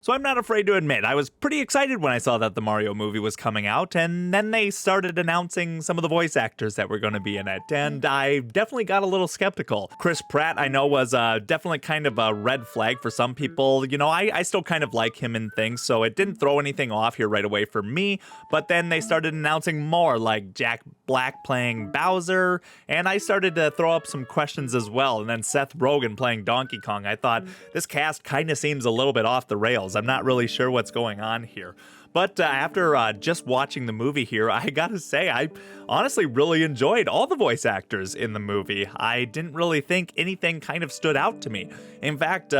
So I'm not afraid to admit, I was pretty excited when I saw that the Mario movie was coming out, and then they started announcing some of the voice actors that were going to be in it, and I definitely got a little skeptical. Chris Pratt, I know, was definitely kind of a red flag for some people. You know, I still kind of like him and things, so it didn't throw anything off here right away for me, but then they started announcing more, like Jack Black playing Bowser, and I started to throw up some questions as well, and then Seth Rogen playing Donkey Kong. I thought, this cast kind of seems a little bit off the rails. I'm not really sure what's going on here. But after just watching the movie here, I gotta say, I honestly really enjoyed all the voice actors in the movie. I didn't really think anything kind of stood out to me. In fact,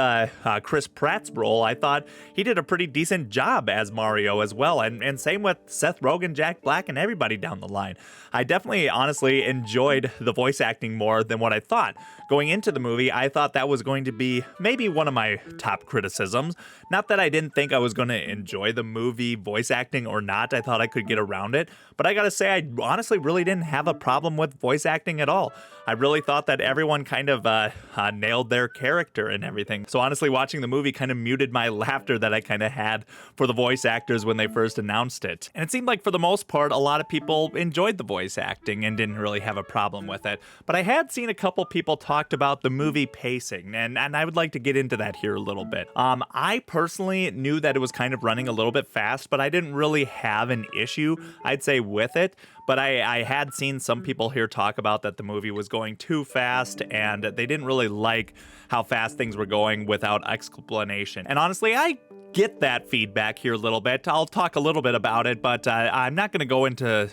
Chris Pratt's role, I thought he did a pretty decent job as Mario as well, and same with Seth Rogen, Jack Black, and everybody down the line. I definitely, honestly, enjoyed the voice acting more than what I thought. Going into the movie, I thought that was going to be maybe one of my top criticisms. Not that I didn't think I was going to enjoy the movie voice acting or not. I thought I could get around it. But I gotta say, I honestly really didn't have a problem with voice acting at all. I really thought that everyone kind of nailed their character and everything. So honestly, watching the movie kind of muted my laughter that I kind of had for the voice actors when they first announced it. And it seemed like for the most part, a lot of people enjoyed the voice acting and didn't really have a problem with it. But I had seen a couple people talked about the movie pacing, and I would like to get into that here a little bit. I personally knew that it was kind of running a little bit fast, but I didn't really have an issue, I'd say, with it. But I had seen some people here talk about that the movie was going too fast and they didn't really like how fast things were going without explanation. And honestly, I get that feedback here a little bit. I'll talk a little bit about it, but I'm not going to go into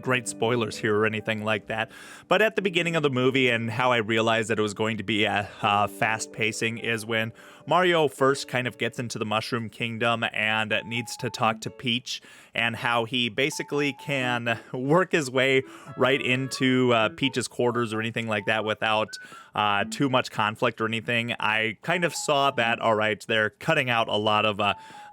great spoilers here or anything like that. But at the beginning of the movie, and how I realized that it was going to be a fast pacing, is when Mario first kind of gets into the Mushroom Kingdom and needs to talk to Peach, and how he basically can work his way right into Peach's quarters or anything like that without too much conflict or anything. I kind of saw that, all right, they're cutting out a lot of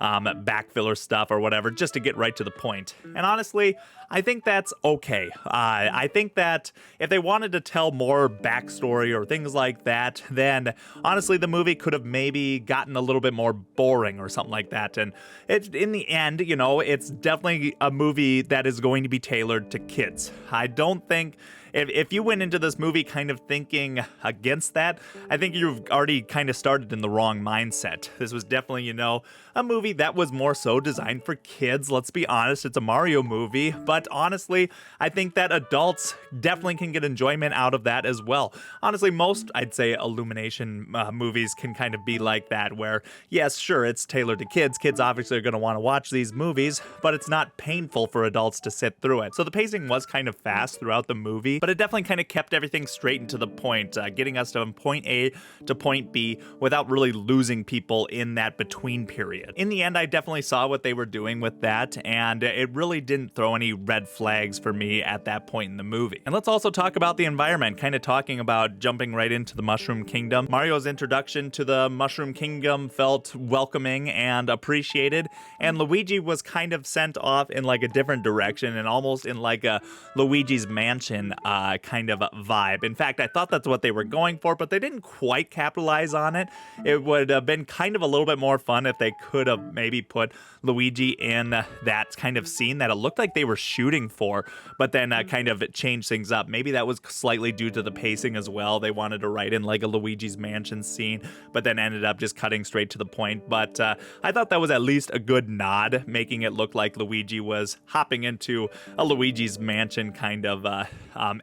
backfiller stuff or whatever just to get right to the point. And honestly, I think that's okay. I think that if they wanted to tell more backstory or things like that, then honestly, the movie could have maybe gotten a little bit more boring or something like that. And in the end, you know, it's definitely a movie that is going to be tailored to kids. I don't think if you went into this movie kind of thinking against that, I think you've already kind of started in the wrong mindset. This was definitely, you know, a movie that was more so designed for kids. Let's be honest, it's a Mario movie, but honestly, I think that adults definitely can get enjoyment out of that as well. Honestly, most, I'd say, Illumination movies can kind of be like that, where, yes, sure, it's tailored to kids. Kids obviously are going to want to watch these movies, but it's not painful for adults to sit through it. So the pacing was kind of fast throughout the movie, but it definitely kind of kept everything straight and to the point, getting us from point A to point B without really losing people in that between period. In the end, I definitely saw what they were doing with that, and it really didn't throw any red flags for me at that point in the movie. And let's also talk about the environment, kind of talking about jumping right into the Mushroom Kingdom. Mario's introduction to the Mushroom Kingdom felt welcoming and appreciated, and Luigi was kind of sent off in like a different direction and almost in like a Luigi's Mansion kind of vibe. In fact, I thought that's what they were going for, but they didn't quite capitalize on it. It would have been kind of a little bit more fun if they could have maybe put Luigi in that kind of scene that it looked like they were shooting for, but then kind of changed things up. Maybe that was slightly due to the pacing as well. They wanted to write in like a Luigi's Mansion scene, but then ended up just cutting straight to the point. But I thought that was at least a good nod, making it look like Luigi was hopping into a Luigi's Mansion kind of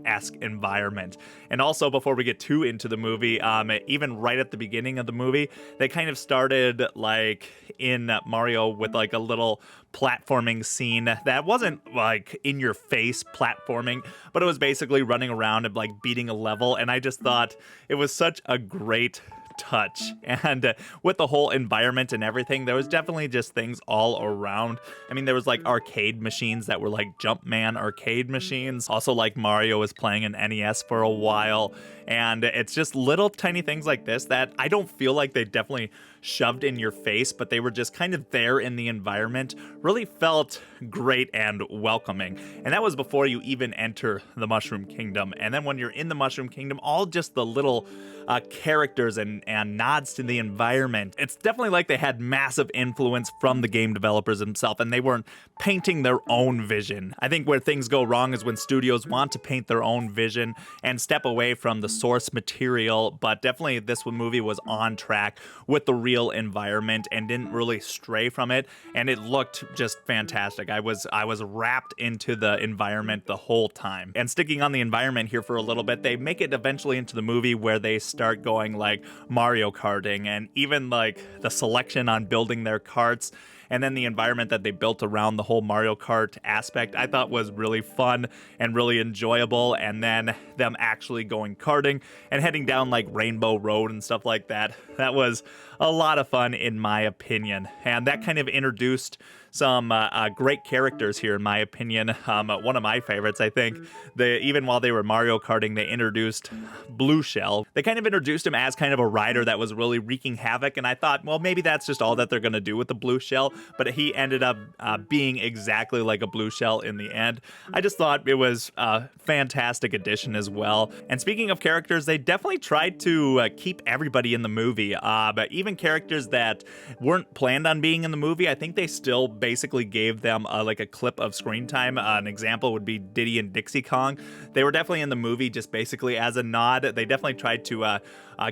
esque environment. And also, before we get too into the movie, even right at the beginning of the movie, they kind of started like in Mario with like a little platforming scene that wasn't like in your face platforming, but it was basically running around and like beating a level. And I just thought it was such a great touch. And with the whole environment and everything, there was definitely just things all around. I mean, there was like arcade machines that were like Jumpman arcade machines. Also, like Mario was playing an NES for a while. And it's just little tiny things like this that I don't feel like they definitely shoved in your face, but they were just kind of there in the environment, really felt great and welcoming. And that was before you even enter the Mushroom Kingdom. And then when you're in the Mushroom Kingdom, all just the little characters and nods to the environment. It's definitely like they had massive influence from the game developers themselves, and they weren't painting their own vision. I think where things go wrong is when studios want to paint their own vision and step away from the source material, but definitely this movie was on track with the real environment and didn't really stray from it, and it looked just fantastic. I was wrapped into the environment the whole time. And sticking on the environment here for a little bit, they make it eventually into the movie where they start going like Mario Karting, and even like the selection on building their karts, and then the environment that they built around the whole Mario Kart aspect, I thought was really fun and really enjoyable. And then them actually going karting and heading down like Rainbow Road and stuff like that. That was a lot of fun in my opinion. And that kind of introduced some great characters here, in my opinion. One of my favorites, I think. Even while they were Mario Karting, they introduced Blue Shell. They kind of introduced him as kind of a rider that was really wreaking havoc, and I thought, well, maybe that's just all that they're going to do with the Blue Shell, but he ended up being exactly like a Blue Shell in the end. I just thought it was a fantastic addition as well. And speaking of characters, they definitely tried to keep everybody in the movie, but even characters that weren't planned on being in the movie, I think they still basically gave them like a clip of screen time. An example would be Diddy and Dixie Kong. They were definitely in the movie just basically as a nod. They definitely tried to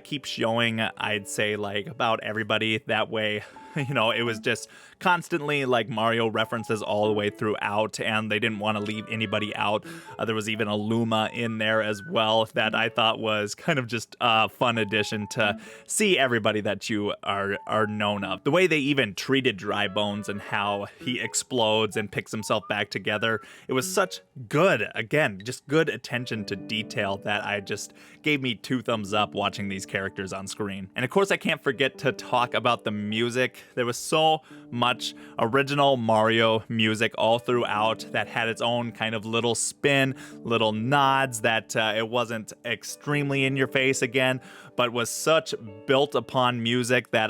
keep showing, I'd say, like about everybody that way. You know, it was just constantly like Mario references all the way throughout, and they didn't want to leave anybody out. There was even a Luma in there as well that I thought was kind of just a fun addition to see everybody that you are known of. The way they even treated Dry Bones and how he explodes and picks himself back together, it was such good, again, just good attention to detail that I just gave me 2 thumbs up watching these characters on screen. And of course, I can't forget to talk about the music. There was so much original Mario music all throughout that had its own kind of little spin, little nods, that it wasn't extremely in your face again, but was such built upon music that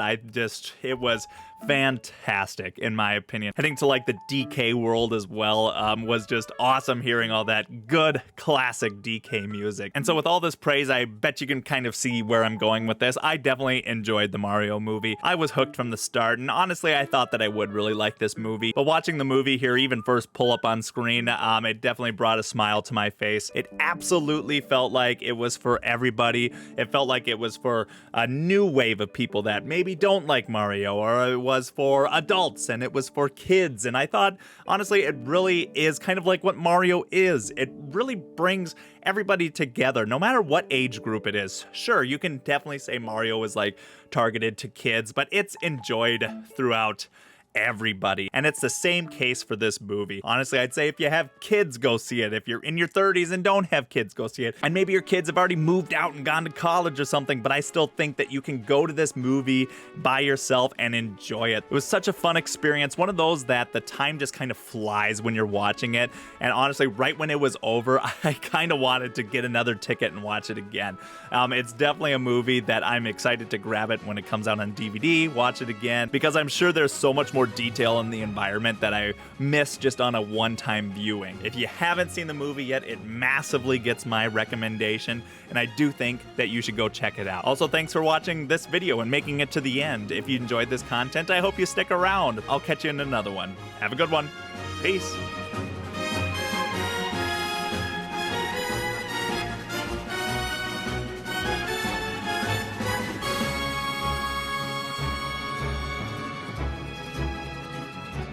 it was fantastic in my opinion. Heading to like the DK world as well was just awesome, hearing all that good classic DK music. And so with all this praise, I bet you can kind of see where I'm going with this. I definitely enjoyed the Mario movie. I was hooked from the start, and honestly I thought that I would really like this movie, but watching the movie here, even first pull up on screen, it definitely brought a smile to my face. It absolutely felt like it was for everybody. It felt like it was for a new wave of people that maybe don't like Mario, or it was for adults and it was for kids. And I thought, honestly, it really is kind of like what Mario is. It really brings everybody together, no matter what age group it is. Sure, you can definitely say Mario is like targeted to kids, but it's enjoyed throughout everybody. And it's the same case for this movie. Honestly, I'd say if you have kids, go see it. If you're in your 30s and don't have kids, go see it. And maybe your kids have already moved out and gone to college or something, but I still think that you can go to this movie by yourself and enjoy it. It was such a fun experience. One of those that the time just kind of flies when you're watching it. And honestly, right when it was over, I kind of wanted to get another ticket and watch it again. It's definitely a movie that I'm excited to grab it when it comes out on DVD, watch it again, because I'm sure there's so much more detail in the environment that I missed just on a one-time viewing. If you haven't seen the movie yet, it massively gets my recommendation, and I do think that you should go check it out. Also, thanks for watching this video and making it to the end. If you enjoyed this content, I hope you stick around. I'll catch you in another one. Have a good one. Peace.